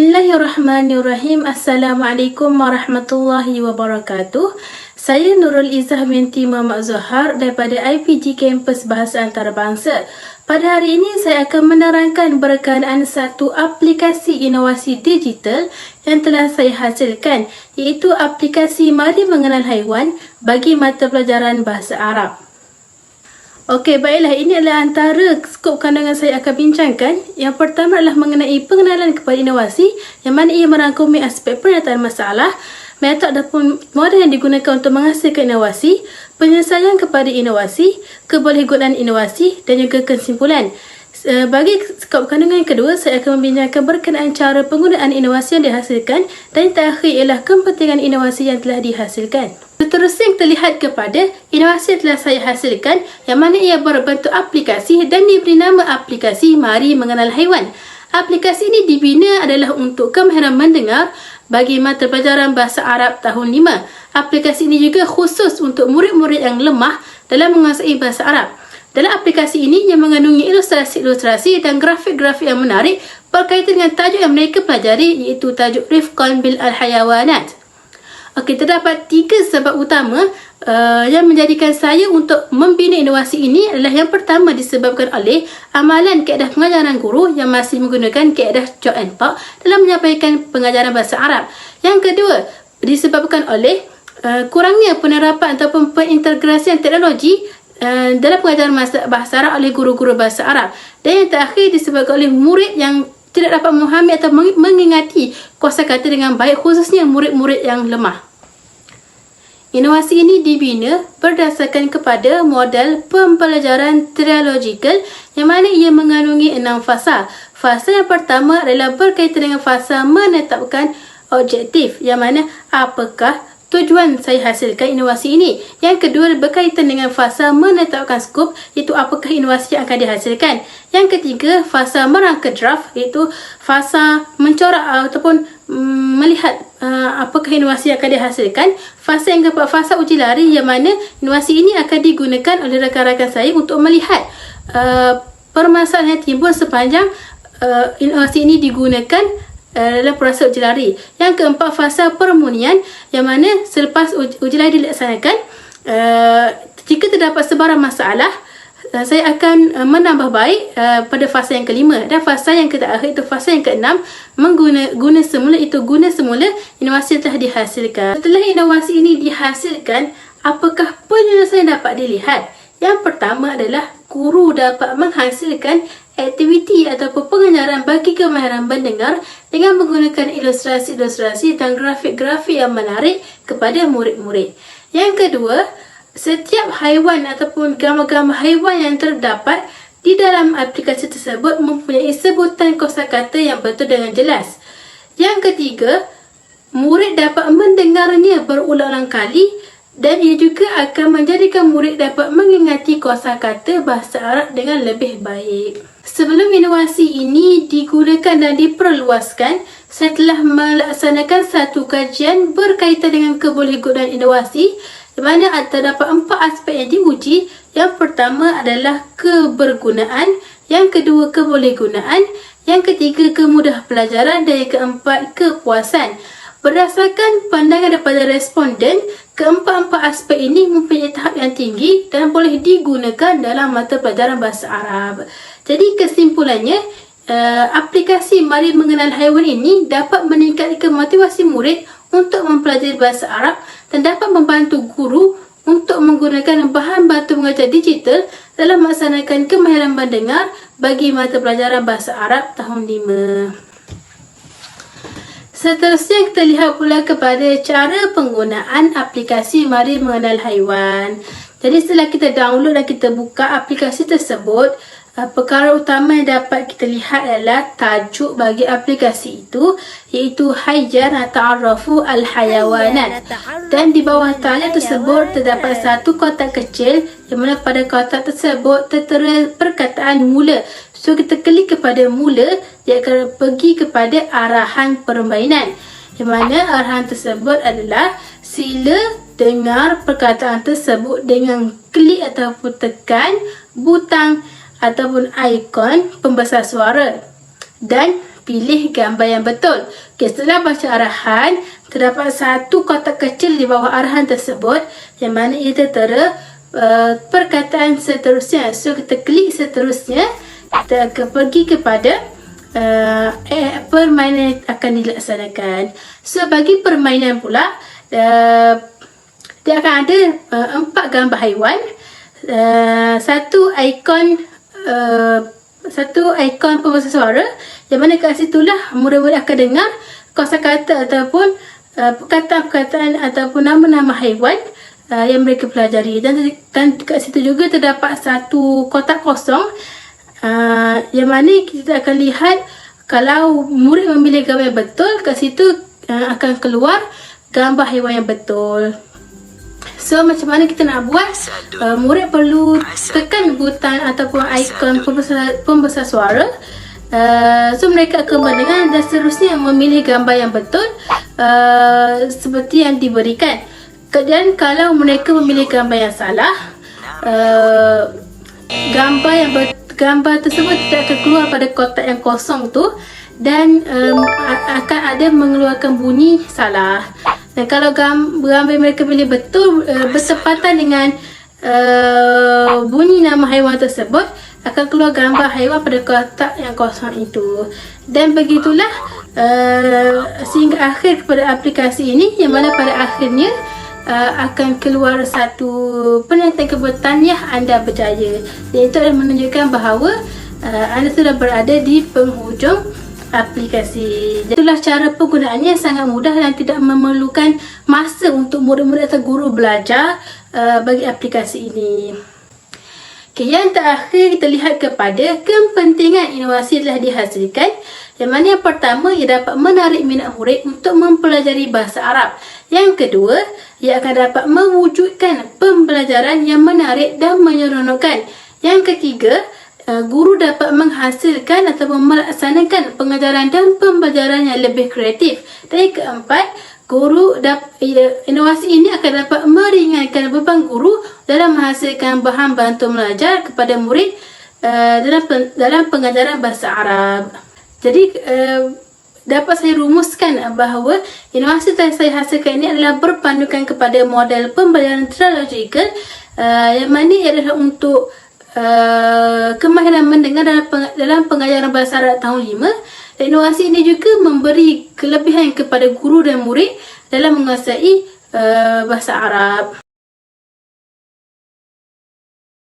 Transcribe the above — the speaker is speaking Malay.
Bismillahirrahmanirrahim. Assalamualaikum warahmatullahi wabarakatuh. Saya Nurul Izzah binti Muhammad Zuhar daripada IPG Kampus Bahasa Antarabangsa. Pada hari ini saya akan menerangkan berkenaan satu aplikasi inovasi digital yang telah saya hasilkan, iaitu aplikasi Mari Mengenal Haiwan bagi mata pelajaran Bahasa Arab. Okey, baiklah, ini adalah antara skop kandungan saya akan bincangkan. Yang pertama adalah mengenai pengenalan kepada inovasi, yang mana ia merangkumi aspek pernyataan masalah, metod ataupun model yang digunakan untuk menghasilkan inovasi, penyelesaian kepada inovasi, kebolehgunaan inovasi dan juga kesimpulan. Bagi skop kandungan yang kedua, saya akan membincangkan berkenaan cara penggunaan inovasi yang dihasilkan, dan yang terakhir ialah kepentingan inovasi yang telah dihasilkan. Seterusnya kita lihat kepada inovasi yang telah saya hasilkan, yang mana ia berbentuk aplikasi dan diberi nama aplikasi Mari Mengenal Haiwan. Aplikasi ini dibina adalah untuk kemahiran mendengar bagi mata pelajaran Bahasa Arab tahun 5. Aplikasi ini juga khusus untuk murid-murid yang lemah dalam menguasai Bahasa Arab. Dalam aplikasi ini yang mengandungi ilustrasi-ilustrasi dan grafik-grafik yang menarik berkaitan dengan tajuk yang mereka pelajari, iaitu tajuk Rifqan bil Al-Hayawanat. Okey, terdapat 3 sebab utama yang menjadikan saya untuk membina inovasi ini. Adalah yang pertama disebabkan oleh amalan kaedah pengajaran guru yang masih menggunakan kaedah chalk and talk dalam menyampaikan pengajaran bahasa Arab. Yang kedua disebabkan oleh kurangnya penerapan ataupun pengintegrasian teknologi dalam pengajaran bahasa Arab oleh guru-guru bahasa Arab. Dan yang terakhir disebabkan oleh murid yang tidak dapat memahami atau mengingati kosakata dengan baik, khususnya murid-murid yang lemah. Inovasi ini dibina berdasarkan kepada model pembelajaran trialogikal, yang mana ia mengandungi 6 fasa. Fasa yang pertama adalah berkaitan dengan fasa menetapkan objektif, yang mana apakah tujuan saya hasilkan inovasi ini. Yang kedua berkaitan dengan fasa menetapkan skop, iaitu apakah inovasi yang akan dihasilkan. Yang ketiga, fasa merangka draft, iaitu fasa mencorak ataupun melihat apakah inovasi yang akan dihasilkan. Fasa yang keempat, fasa uji lari, yang mana inovasi ini akan digunakan oleh rakan-rakan saya untuk melihat permasalahan yang timbul sepanjang inovasi ini digunakan dalam proses uji lari. Yang keempat, fasa permunian, yang mana selepas uji lari dilaksanakan, jika terdapat sebarang masalah, saya akan menambah baik pada fasa yang kelima. Dan fasa yang terakhir itu fasa yang keenam, guna semula, itu guna semula inovasi yang telah dihasilkan. Setelah inovasi ini dihasilkan, apakah penyelesaian dapat dilihat? Yang pertama adalah guru dapat menghasilkan aktiviti ataupun pengajaran bagi kemahiran mendengar dengan menggunakan ilustrasi-ilustrasi dan grafik-grafik yang menarik kepada murid-murid. Yang kedua, setiap haiwan ataupun gambar-gambar haiwan yang terdapat di dalam aplikasi tersebut mempunyai sebutan kosakata yang betul dengan jelas. Yang ketiga, murid dapat mendengarnya berulang-ulang kali, dan ia juga akan menjadikan murid dapat mengingati kosakata bahasa Arab dengan lebih baik. Sebelum inovasi ini digunakan dan diperluaskan, saya telah melaksanakan satu kajian berkaitan dengan kebolehgunaan inovasi, di mana terdapat 4 aspek yang diuji. Yang pertama adalah kebergunaan, yang kedua kebolehgunaan, yang ketiga kemudahan pelajaran, dan yang keempat kepuasan. Berdasarkan pandangan daripada responden, keempat-empat aspek ini mempunyai tahap yang tinggi dan boleh digunakan dalam mata pelajaran bahasa Arab. Jadi kesimpulannya, aplikasi Mari Mengenal Haiwan ini dapat meningkatkan motivasi murid untuk mempelajari bahasa Arab dan dapat membantu guru untuk menggunakan bahan bantu mengajar digital dalam melaksanakan kemahiran mendengar bagi mata pelajaran bahasa Arab tahun 5. Seterusnya kita lihat pula kepada cara penggunaan aplikasi Mari Mengenal Haiwan. Jadi setelah kita download dan kita buka aplikasi tersebut, perkara utama yang dapat kita lihat adalah tajuk bagi aplikasi itu, iaitu Hayya Nata'arrafu Al-Hayawanat. Dan di bawah talian tersebut terdapat satu kotak kecil, yang mana pada kotak tersebut tertera perkataan mula. So kita klik kepada mula, dia akan pergi kepada arahan permainan, di mana arahan tersebut adalah sila dengar perkataan tersebut dengan klik ataupun tekan butang ataupun ikon pembesar suara dan pilih gambar yang betul. Okey, setelah baca arahan, terdapat satu kotak kecil di bawah arahan tersebut yang mana ia tertera perkataan seterusnya. So kita klik seterusnya, kita akan pergi kepada permainan yang akan dilaksanakan. So bagi permainan pula, dia akan ada 4 gambar haiwan, satu ikon pembesar suara, yang mana kat situlah murid-murid akan dengar kosakata ataupun perkataan-perkataan ataupun nama-nama haiwan yang mereka pelajari. Dan kat situ juga terdapat satu kotak kosong, yang mana kita akan lihat kalau murid memilih gambar yang betul, kat situ akan keluar gambar haiwan yang betul. So macam mana kita nak buat? Murid perlu tekan butang ataupun ikon pembesar suara. So mereka akan mendengar dan seterusnya memilih gambar yang betul seperti yang diberikan. Dan kalau mereka memilih gambar yang salah, gambar tersebut tidak akan keluar pada kotak yang kosong tu, dan akan ada mengeluarkan bunyi salah. Dan kalau gambar mereka pilih betul, bersepatan dengan bunyi nama haiwan tersebut, akan keluar gambar haiwan pada kotak yang kosong itu. Dan begitulah sehingga akhir kepada aplikasi ini, yang mana pada akhirnya akan keluar satu pernyataan kebertaniah anda berjaya. Dan itu adalah menunjukkan bahawa anda sudah berada di penghujung aplikasi. Itulah cara penggunaannya, sangat mudah dan tidak memerlukan masa untuk murid-murid atau guru belajar bagi aplikasi ini. Okay, yang terakhir kita lihat kepada kepentingan inovasi telah dihasilkan. Yang mana yang pertama, ia dapat menarik minat murid untuk mempelajari bahasa Arab. Yang kedua, ia akan dapat mewujudkan pembelajaran yang menarik dan menyeronokkan. Yang ketiga, guru dapat menghasilkan atau melaksanakan pengajaran dan pembelajaran yang lebih kreatif. Dan yang keempat, inovasi ini akan dapat meringankan beban guru dalam menghasilkan bahan bantu belajar kepada murid dalam pengajaran bahasa Arab. Jadi dapat saya rumuskan bahawa inovasi yang saya hasilkan ini adalah berpandukan kepada model pembelajaran trilogical, yang mana ia adalah untuk kemahiran mendengar dalam pengajaran bahasa Arab tahun 5. Dan inovasi ini juga memberi kelebihan kepada guru dan murid dalam menguasai bahasa Arab.